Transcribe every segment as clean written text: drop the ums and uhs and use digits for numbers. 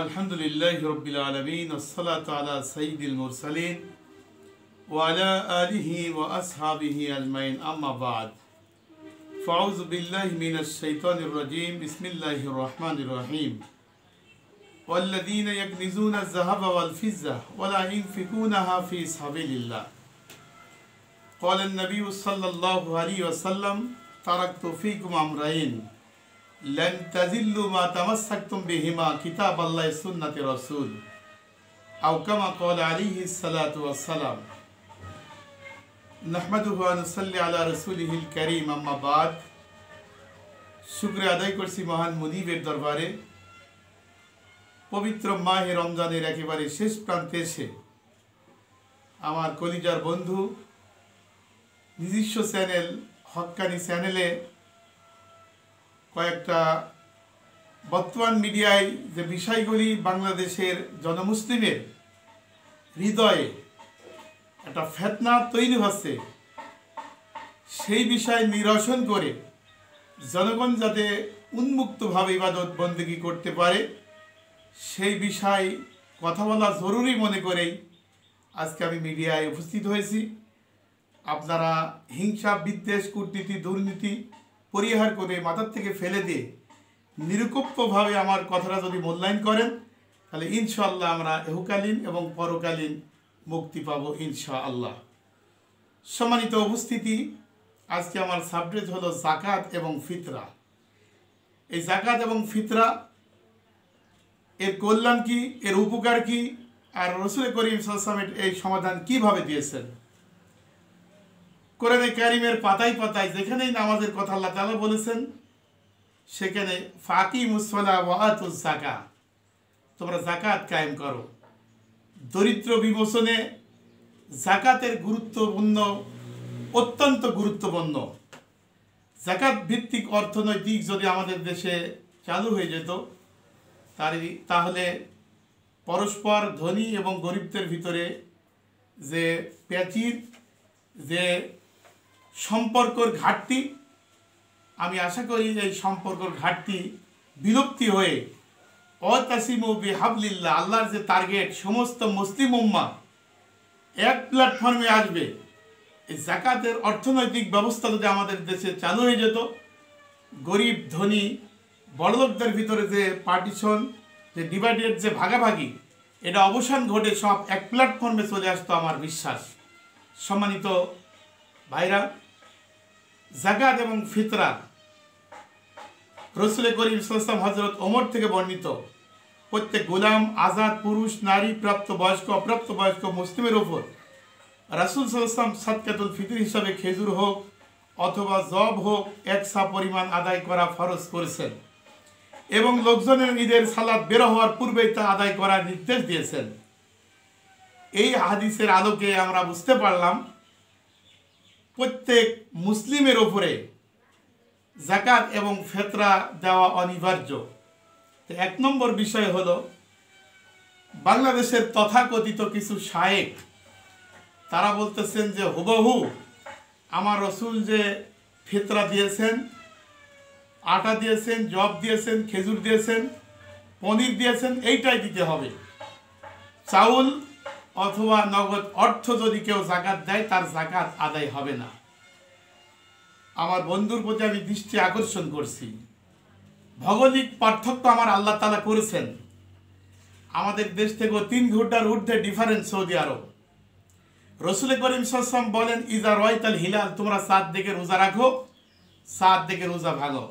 আলহামদুলিল্লাহি রাব্বিল আলামিন ওয়াসসালাতু আলা সাইয়্যিদিল মুরসালিন ওয়া আলা আলিহি ওয়া আসহাবিহি আজমাইন আম্মা বাদ ফাউযু বিল্লাহি মিনাশ শাইতানির রাজীম বিসমিল্লাহির রহমানির রহিম ওয়াল্লাযীনা ইয়াকনিজুনা আয-যাহাবা ওয়াল ফিজ্জা ওয়া লা ইউনফিকুনাহা ফি সাবিলিল্লাহ ক্বালা আন-নাবিয়্যু সাল্লাল্লাহু আলাইহি ওয়াসাল্লাম তারাকতু ফীকুম আমরাইন लन तजिल्लु मा तमस्सकतुम बिहिमा किताबल्लाहि सुन्नति रसूल औ कमा क़ाला अलैहि सलातु वस्सलाम नहमदुहु व नुसल्ली अला रसूलिहिल करीम अम्मा बाद शुक्र আদায় করছি মহান মুনিবের দরবারে পবিত্র মাহে রমজানের একেবারে শেষ প্রান্তে এসে আমার কলিজার বন্ধু নিজস্ব চ্যানেল হক্কানি চ্যানেলে কয়েকটা বর্তমান মিডিয়ায় যে বিষয়গুলি বাংলাদেশের জনমুসলিমের হৃদয়ে একটা ফিতনা তৈরি হচ্ছে সেই বিষয় নিরসন করে জনগণ যাতে উন্মুক্তভাবে ইবাদত বন্দেগী করতে পারে সেই বিষয় কথা বলা জরুরি মনে করেই আজকে আমি মিডিয়ায় উপস্থিত হয়েছি। আপনারা হিংসা বিদ্বেষ কূটনীতি দুর্নীতি পরিহার করে মাথার থেকে ফেলে দিয়ে নিরপেক্ষভাবে আমার কথাটা যদি মূল্যায়ন করেন তাহলে ইনশাআল্লাহ আমরা ইহকালীন এবং পরকালীন মুক্তি পাবো ইনশাআল্লাহ। সম্মানিত উপস্থিতি, আজকে আমার সাবজেক্ট হলো যাকাত এবং ফিতরা। এই যাকাত এবং ফিতরা এর কল্যাণ কি, এর উপকার কি, আর রাসূল করিম সাল্লাল্লাহু আলাইহি ওয়াসাল্লাম এই সমাধান কিভাবে দিয়েছেন। কোরআনে কারিমের পাতায় পাতায় যেখানেই নামাজের কথা আল্লাহ তাআলা বলেছেন সেখানে ফাকিমুস সালাহ ওয়া আতুজ যাকাত, তোমরা যাকাত কায়েম করো। দরিদ্র বিমোচনে যাকাতের গুরুত্বপূর্ণ, অত্যন্ত গুরুত্বপূর্ণ। যাকাত ভিত্তিক অর্থনৈতিক যদি আমাদের দেশে চালু হয়ে যেত তাহলে পরস্পর ধনী এবং গরিবদের ভিতরে যে প্যাচির, যে সম্পর্কর ঘাটতি, আমি আশা করি এই সম্পর্কর ঘাটতি বিলুপ্তি হয়ে ওয়াতাসিমু বিহাবলিল্লাহ, আল্লাহর যে টার্গেট সমস্ত মুসলিম উম্মাহ এক প্ল্যাটফর্মে আসবে। এই যাকাতের অর্থনৈতিক ব্যবস্থা যদি আমাদের দেশে চালু হয়ে যেত, গরিব ধনী বড়লোকদের ভিতরে যে পার্টিশন, যে ডিভাইডেড, যে ভাগাভাগি, এটা অবসান ঘটে সব এক প্ল্যাটফর্মে চলে আসতো আমার বিশ্বাস। সম্মানিত ভাইরা, যাকাত এবং ফিতরা রাসূল করিম সাল্লাল্লাহু আলাইহি ওয়াসাল্লাম হযরত ওমর থেকে বর্ণিত, প্রত্যেক গোলাম, আজাদ, পুরুষ, নারী, প্রাপ্তবয়স্ক, অপ্রাপ্তবয়স্ক মুসলিমের উপর রাসূল সাল্লাল্লাহু আলাইহি ওয়াসাল্লাম সাদকাতুল ফিতর হিসাবে খেজুর হোক অথবা জব হোক এক সা পরিমাণ আদায় করা ফরজ করেছেন এবং লোকজনের ঈদের সালাত বের হওয়ার পূর্বেই তা আদায় করার নির্দেশ দিয়েছেন। এই হাদিসের আলোকে আমরা বুঝতে পারলাম প্রত্যেক মুসলিমের উপরে যাকাত এবং ফিতরা দেওয়া অনিবার্য। তো এক নম্বর বিষয় হলো বাংলাদেশের তথাকথিত কিছু শায়েখ, তারা বলতেছেন যে হুবহু আমার রাসূল যে ফিতরা দিয়েছেন, আটা দিয়েছেন, জব দিয়েছেন, খেজুর দিয়েছেন, পনির দিয়েছেন, এইটাই দিতে হবে। চাউল অথবা নগদ অর্থ যদি কেউ যাকাত দেয় তার যাকাত আদায় হবে না। আমার বন্ধুর প্রতি আমি দৃষ্টি আকর্ষণ করছি, ভৌগোলিক পার্থক্য আমার আল্লাহ তাআলা করেছেন। আমাদের দেশ থেকে 3 ঘন্টার ঊর্ধ্বে ডিফারেন্স সৌদি আরব। রাসূল করিম সাল্লাল্লাহু আলাইহি ওয়াসাল্লাম বলেন, ইজা রাআইতাল হিলাল, তোমরা চাঁদ দেখে রোজা রাখো, চাঁদ দেখে রোজা ভাঙো।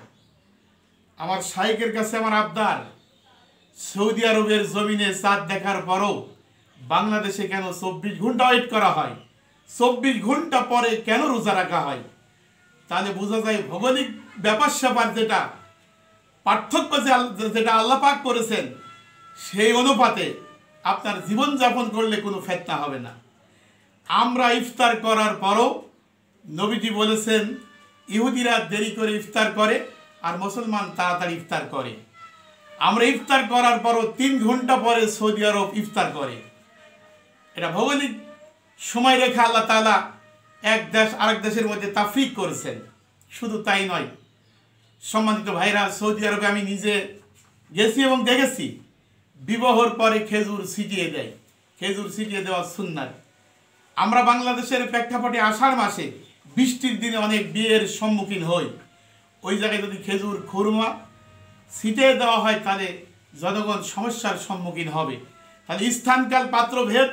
আমার শাইখের কাছে আমার আবদার, সৌদি আরবের জমিনে চাঁদ দেখার পরও বাংলাদেশে কেন 24 ঘন্টা ওয়েট করা হয়, 24 ঘন্টা পরে কেন রোজা রাখা হয়? তাহলে বোঝা যায় ভৌগোলিক ব্যাপার স্যাপার যেটা পার্থক্য, যেটা আল্লাহ পাক করেছেন সেই অনুপাতে আপনার জীবনযাপন করলে কোনো ফিতনা হবে না। আমরা ইফতার করার পরও নবীজি বলেছেন ইহুদিরা দেরি করে ইফতার করে আর মুসলমান তাড়াতাড়ি ইফতার করে। আমরা ইফতার করার পরও 3 ঘন্টা পরে সৌদি আরব ইফতার করে। এটা ভৌগোলিক সময় রেখা আল্লাহ তাআলা এক দেশ আরেক দেশের মধ্যে তাফরিক করেছেন। শুধু তাই নয়, সম্মানিত ভাইরা, সৌদি আরবে আমি নিজে গেছি এবং দেখেছি বিবাহর পরে খেজুর ছিটিয়ে দেয়, খেজুর ছিটিয়ে দেওয়া সুন্নাত। আমরা বাংলাদেশের প্রেক্ষাপটে আষাঢ় মাসে বৃষ্টির দিনে অনেক বিয়ের সম্মুখীন হই, ওই জায়গায় যদি খেজুর খুরমা ছিটিয়ে দেওয়া হয় তাহলে জনগণ সমস্যার সম্মুখীন হবে। তাহলে স্থানকাল পাত্রভেদ,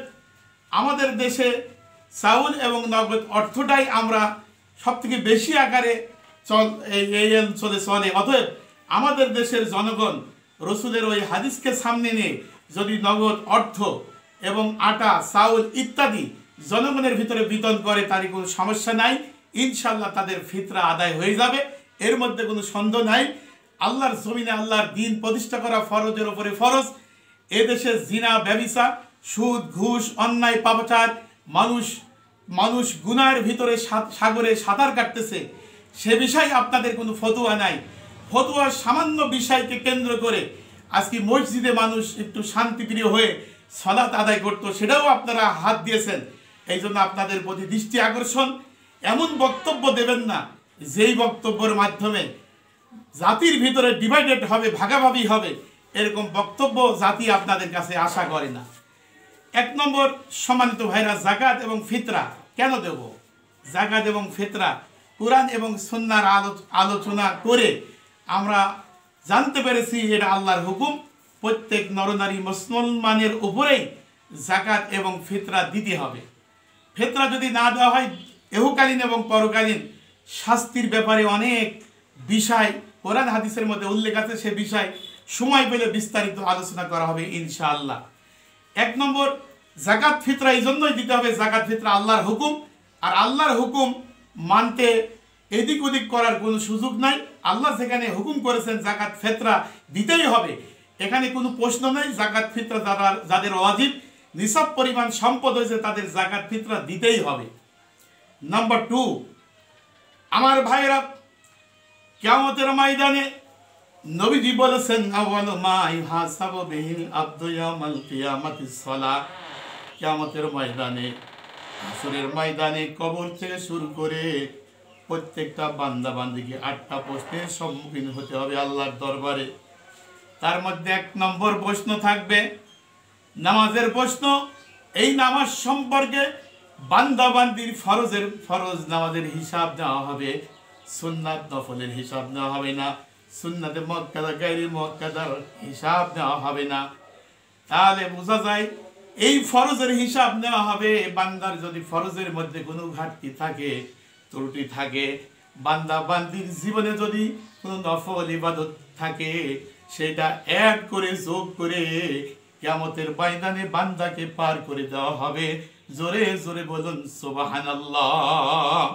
আমাদের দেশে চাউল এবং নগদ অর্থটাই আমরা সবথেকে বেশি আকারে এই অঞ্চলে চলে। অতএব আমাদের দেশের জনগণ রসুলের ওই হাদিসকে সামনে নিয়ে যদি নগদ অর্থ এবং আটা চাউল ইত্যাদি জনগণের ভিতরে বিতরণ করে তারই কোনো সমস্যা নাই, ইনশাল্লাহ তাদের ফিতরা আদায় হয়ে যাবে, এর মধ্যে কোনো সন্দেহ নাই। আল্লাহর জমিনে আল্লাহর দ্বীন প্রতিষ্ঠা করা ফরজের ওপরে ফরজ। এদেশে জিনা ব্যভিচার সুদ ঘুষ অন্যায় পাপাচার মানুষ গুনার ভিতরে সাগরে সাঁতার কাটতেছে, সে বিষয়ে আপনাদের কোনো ফতোয়া নাই। ফতোয়ার সামান্য বিষয়কে কেন্দ্র করে আজকে মসজিদে মানুষ একটু শান্তিপ্রিয় হয়ে সালাত আদায় করতো, সেটাও আপনারা হাত দিয়েছেন। এই জন্য আপনাদের প্রতি দৃষ্টি আকর্ষণ, এমন বক্তব্য দেবেন না যেই বক্তব্যের মাধ্যমে জাতির ভিতরে ডিভাইডেড হবে, ভাগাভাগি হবে, এরকম বক্তব্য জাতি আপনাদের কাছে আশা করে না। 1 নম্বর, সম্মানিত ভাইরা, জাকাত এবং ফিতরা কেন দেব? জাকাত এবং ফিতরা কুরআন এবং সুন্নাহর আলোচনা করে আমরা জানতে পেরেছি এটা আল্লাহর হুকুম। প্রত্যেক নরনারী মুসলমানের উপরেই জাকাত এবং ফিতরা দিতে হবে। ফিতরা যদি না দেওয়া হয় ইহকালীন এবং পরকালীন শাস্তির ব্যাপারে অনেক বিষয় কোরআন হাদিসের মধ্যে উল্লেখ আছে, সে বিষয় সময় পেলে বিস্তারিত আলোচনা করা হবে ইনশাআল্লাহ। 1 নম্বর, জাকাত ফিতরা এই জন্যই দিতে হবে, জাকাত ফিতরা আল্লাহর হুকুম, আর আল্লাহর হুকুম মানতে এদিক ওদিক করার কোনো সুযোগ নাই। আল্লাহ যেখানে হুকুম করেছেন জাকাত ফিতরা দিতেই হবে, এখানে কোনো প্রশ্ন নেই। জাকাত ফিতরা যাদের ওয়াজিব নিসাব পরিমাণ সম্পদ হয়েছে তাদের জাকাত ফিতরা দিতেই হবে। নাম্বার 2, আমার ভাইরা, কিয়ামতের ময়দানে নবীজি বলেছেন আউয়ালু মা ইউহাসাবু বিহিল আবদু ইয়াউমাল কিয়ামাতিস সালাহ। কিয়ামতের ময়দানে, হাসরের ময়দানে কবর থেকে শুরু করে প্রত্যেকটা বান্দা বান্দিকে 8টা প্রশ্নের সম্মুখীন হতে হবে আল্লাহর দরবারে। তার মধ্যে 1 নম্বর প্রশ্ন থাকবে নামাজের প্রশ্ন। এই নামাজ সম্পর্কে বান্দা বান্দির ফরজ নামাজের হিসাব দেওয়া হবে, সুন্নাত নফলের হিসাব নেওয়া হবে না, সুন্নাতে মুআক্কাদা গায়রে মুআক্কাদার হিসাব নেওয়া হবে না। তাহলে বোঝা যায় এই ফরজের হিসাব নেওয়া হবে। বান্দার যদি ফরজের মধ্যে কোনো ঘাটতি থাকে, ত্রুটি থাকে, বান্দা বান্দির জীবনে যদি কোনো নফল ইবাদত থাকে, সেটা অ্যাড করে যোগ করে কিয়ামতের ময়দানে বান্দাকে পার করে দেওয়া হবে। জোরে জোরে বলুন সুবহানাল্লাহ।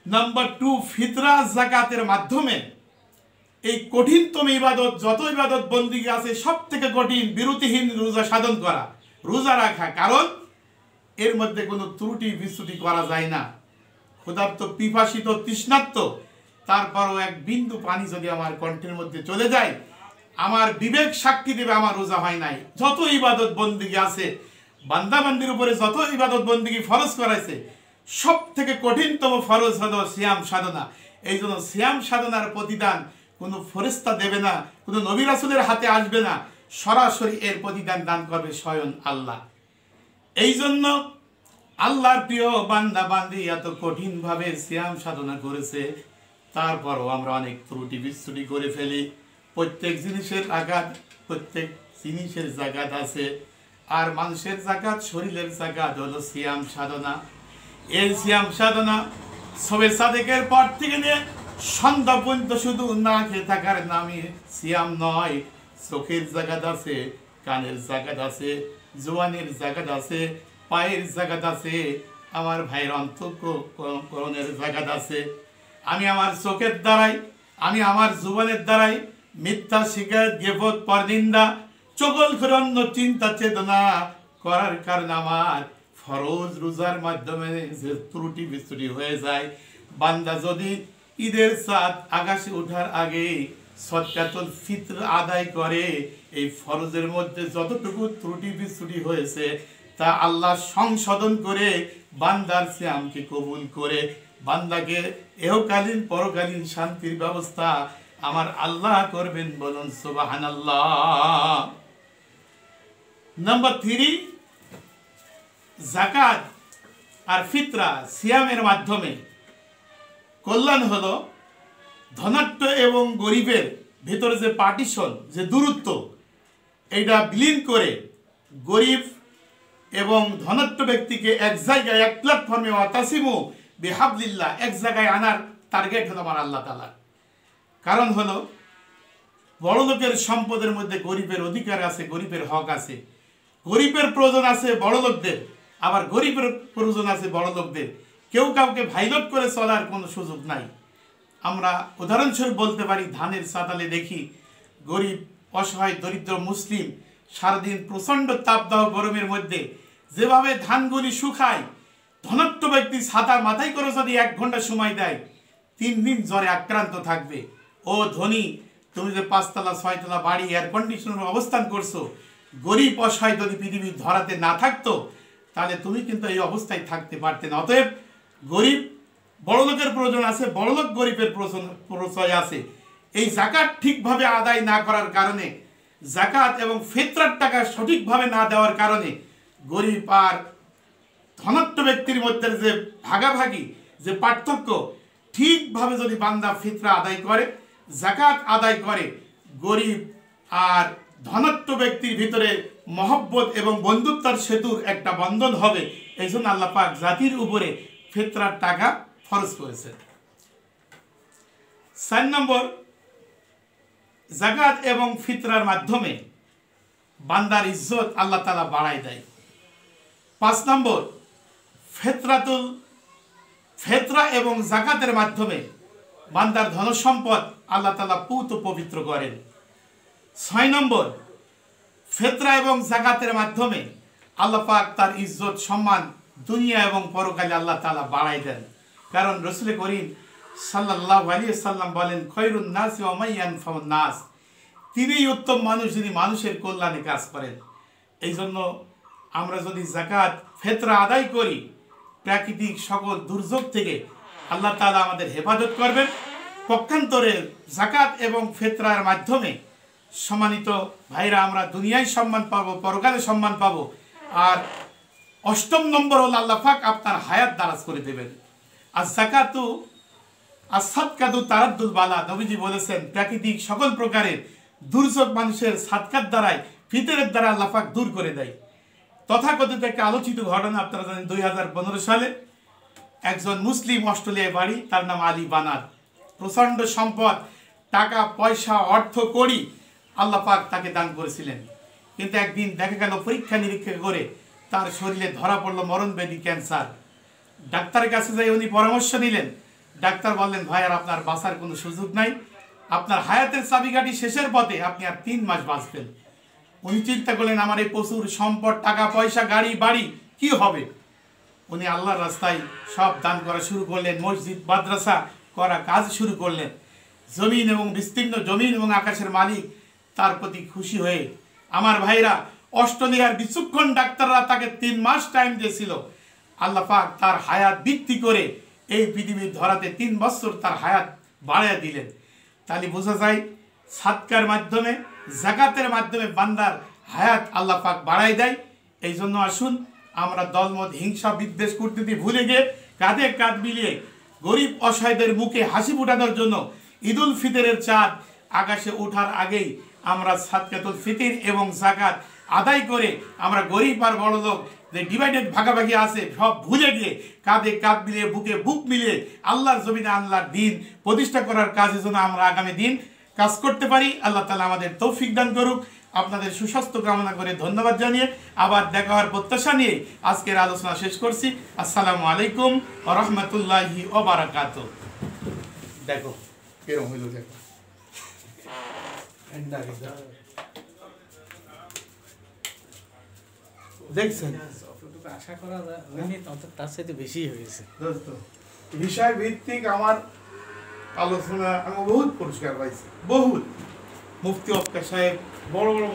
নাম্বার 2, ফিতরা যাকাতের মাধ্যমে এই কঠিনতম ইবাদত, যত ইবাদত বন্দিগি আছে সব থেকে কঠিন বিরতিহীন রোজা সাধন করা, রোজা রাখা। কারণ এর মধ্যে কোনো ত্রুটি বিচ্যুতি করা যায় না। ক্ষুধার্ত, পিপাসিত, তৃষ্ণার্ত, তারপরও 1 বিন্দু পানি যদি আমার কণ্ঠের মধ্যে চলে যায়, আমার বিবেক সাক্ষী দেবে আমার রোজা হয় নাই। যত ইবাদত বন্দিগি আছে, বান্দাবান্দির উপরে যত ইবাদত বন্দিগি ফরজ করাইছে, সব থেকে কঠিনতম ফরজ হলো সিয়াম সাধনা। এই জন্য সিয়াম সাধনার প্রতিদান কোনো ফেরেশতা দেবে না, কোনো নবী রাসূলের হাতে আসবে না, সরাসরি এর প্রতিদান দান করবে স্বয়ং আল্লাহ। এই জন্য আল্লাহর প্রিয় বান্দা বান্দি এত কঠিনভাবে সিয়াম সাধনা করেছে, তারপরও আমরা অনেক ত্রুটি বিচ্যুতি করে ফেলি। প্রত্যেক জিনিসের জাকাত আছে, আর মানুষের জাকাত, শরীরের জাকাত হলো সিয়াম সাধনা। এই সিয়াম সাধনা সবে সাদেকের পর থেকে নিয়ে সন্ধ্যা পর্যন্ত শুধু না খেয়ে থাকার নামে সিয়াম নয়। চোখের জাকাত আছে, কানের জাকাত আছে, জোয়ানের জাকাত আছে, পায়ের জাকাত আছে, আমার ভাইয়ের অন্তঃকরণের জাকাত আছে। আমি আমার চোখের দ্বারাই, আমি আমার জুবানের দ্বারাই মিথ্যা শিকায়ত, গীবত, পরনিন্দা, চগলখড়ি, চিন্তা চেতনা করার কারণে আমার ফরজ রোজার মাধ্যমে যে ত্রুটি বিচ্যুতি হয়ে যায়। বান্দা যদি ঈদের চাঁদ আকাশে ওঠার আগে সদকাতুল ফিতর আদায় করে, এই ফরজের মধ্যে যতটুকু ত্রুটি বিচ্যুতি হয়েছে তা আল্লাহ সংশোধন করে বান্দার সিয়ামকে কবুল করে বান্দাকে এহকালীন পরকালীন শান্তির ব্যবস্থা আমার আল্লাহ করবেন, বলুন সুবহানাল্লাহ। নাম্বার 3, যাকাত আর ফিতরা সিয়ামের মাধ্যমে কল্যাণ হলো ধনাঢ্য এবং গরিবের ভেতরে যে পার্টিশন, যে দূরত্ব, এটা বিলীন করে গরিব এবং ধনাঢ্য ব্যক্তিকে এক জায়গায়, এক প্ল্যাটফর্মে ওয়াতাসিমু বিহাবলিল্লাহ, এক জায়গায় আনার টার্গেট হলো আমার আল্লাহ তাআলা। কারণ হলো বড় লোকের সম্পদের মধ্যে গরিবের অধিকার আছে, গরিবের হক আছে। গরিবের প্রয়োজন আছে বড় লোকদের, আবার গরিবের প্রয়োজন আছে বড় লোকদের। কেউ কাউকে ভাইলট করে চলার কোনো সুযোগ নাই। আমরা উদাহরণস্বরূপ বলতে পারি, ধানের চাতালে দেখি গরিব, অসহায়, দরিদ্র মুসলিম সারাদিন প্রচণ্ড তাপদাহ গরমের মধ্যে যেভাবে ধানগুলি শুকায়, ধনাঢ্য ব্যক্তি ছাতা মাথায় করে যদি 1 ঘন্টা সময় দেয়, 3 দিন জ্বরে আক্রান্ত থাকবে। ও ধনী, তুমি যে 5 তলা 6 তলা বাড়ি এয়ার কন্ডিশনের অবস্থান করছো, গরিব অসহায় যদি পৃথিবীর ধরাতে না থাকতো তাহলে তুমি কিন্তু এই অবস্থায় থাকতে পারতে না। অতএব গরিব বড় লোকের প্রয়োজন আছে, বড় লোক গরিবের প্রশ্রয় আছে। এই যাকাত ঠিকভাবে আদায় না করার কারণে, যাকাত এবং ফিতরার টাকা সঠিকভাবে না দেওয়ার কারণে গরিব আর ধনাঢ্য ব্যক্তির মধ্যে যে ভাগাভাগি, যে পার্থক্য, ঠিকভাবে যদি বান্দা ফিতরা আদায় করে, যাকাত আদায় করে, গরিব আর ধনাঢ্য ব্যক্তির ভিতরে মহব্বত এবং বন্ধুত্বের সেতুর একটা বন্ধন হবে। এই জন্য আল্লাহ পাক জাতির উপরে ফিতরার টাকা ফরজ করেছেন। 4 নম্বর, যাকাত এবং ফিতরার মাধ্যমে বান্দার ইজ্জত আল্লাহ তাআলা বাড়ায় দেয়। 5 নম্বর, ফিতরা এবং যাকাতের মাধ্যমে বান্দার ধনসম্পদ আল্লাহ তাআলা পুত পবিত্র করেন। 6 নম্বর, ফিতরা এবং যাকাতের মাধ্যমে আল্লাহ পাক তার ইজ্জত সম্মান দুনিয়া এবং পরকালে আল্লাহ তাআলা বাড়ায় দেন। কারণ রাসূল করিম সাল্লাল্লাহু আলাইহি সাল্লাম বলেন, খয়রুন নাস ওয়া মান ইয়ানফাউন নাস, তিনিই উত্তম মানুষ যিনি মানুষের কল্যাণে কাজ করেন। এই জন্য আমরা যদি যাকাত ফিতরা আদায় করি, প্রাকৃতিক সকল দুর্যোগ থেকে আল্লাহ তাআলা আমাদের হেফাজত করবেন। পক্ষান্তরে যাকাত এবং ফিতরার মাধ্যমে সম্মানিত ভাইরা আমরা দুনিয়ায় সম্মান পাবো, পরকালে সম্মান পাবো। আর 8ম নম্বর হল আল্লাহ পাক আপনার হায়াত দারাজ করে দেবেন। আর যাকাতু আর সাদকাতু তারাদ্দুল বালা, নবীজি বলেছেন প্রাকৃতিক সকল প্রকারের দুর্যোগ মানুষের সাদকাত দ্বারাই, ফিতরের দ্বারা আল্লাহ পাক দূর করে দেয়। তথাকথিত একটা আলোচিত ঘটনা আপনারা জানেন, 2015 সালে একজন মুসলিম অস্ট্রেলিয়ায় বাড়ি, তার নাম আলী বানার। প্রচণ্ড সম্পদ, টাকা পয়সা, অর্থ কড়ি আল্লাহ পাক তাকে দান করেছিলেন। কিন্তু একদিন দেখা গেল পরীক্ষা নিরীক্ষা করে তার শরীরে ধরা পড়লো মরণব্যাধি, ক্যান্সার। ডাক্তারের কাছে যাই উনি পরামর্শ নিলেন। ডাক্তার বললেন, ভাই আর আপনার বাঁচার কোনো সুযোগ নাই, আপনার হায়াতের চাবিকাঠি শেষের পথে, আপনি আর 3 মাস বাঁচবেন। উনি চিন্তা করলেন, আমার এই প্রচুর সম্পদ, টাকা পয়সা, গাড়ি বাড়ি কি হবে? উনি আল্লাহর রাস্তায় সব দান করা শুরু করলেন, মসজিদ মাদ্রাসা করা কাজ শুরু করলেন। জমিন এবং বিস্তীর্ণ জমিন এবং আকাশের মালিক তার প্রতি খুশি হয়ে, আমার ভাইরা, অস্ট্রেলিয়ার বিচক্ষণ ডাক্তাররা তাকে 3 মাস টাইম দিয়েছিল। আল্লাহ পাক তার হায়াত বৃদ্ধি করে এই পৃথিবীর ধরাতে 3 বছর তার হায়াত বাড়াইয়া দিলেন। তাহলে বোঝা যায় সাদকার মাধ্যমে, যাকাতের মাধ্যমে বান্দার হায়াত আল্লাহ পাক বাড়াই দেয়। এই জন্য আসুন আমরা দলমত, হিংসা, বিদ্বেষ, কূটনীতি ভুলে গিয়ে কাঁধে কাঁধ মিলিয়ে গরিব অসহায়দের মুখে হাসি ফোটানোর জন্য ঈদুল ফিতরের চাঁদ আকাশে ওঠার আগেই আমরা সাদকাতুল ফিতর এবং যাকাত আদায় করে আমরা গরিব আর বড় লোক যে ডিভাইডেড ভাগাভাগি আছে সব ভুলে গিয়ে কাঁধে কাঁধ মিলিয়ে, বুকে বুক মিলিয়ে আল্লাহর জমিনে আল্লাহর দ্বীন প্রতিষ্ঠা করার কাজের জন্য আমরা আগামী দিন কাজ করতে পারি। আল্লাহ তাআলা আমাদের তৌফিক দান করুক। আপনাদের সুস্বাস্থ্য কামনা করে ধন্যবাদ জানিয়ে আবার দেখা হওয়ার প্রত্যাশা নিয়ে আজকের আলোচনা শেষ করছি। আসসালামু আলাইকুম ওয়া রাহমাতুল্লাহি ওয়া বারাকাতুহু। দেখো কেরম হইল, দেখো দেখছেন, আশা করা হয়নি, তার সাথে বেশি হয়েছে। বিষয় ভিত্তিক আমার আলোচনা আমি বহুত পুরস্কার পাইছি, বহুত। মুফতি অক্কা সাহেব, বড় বড়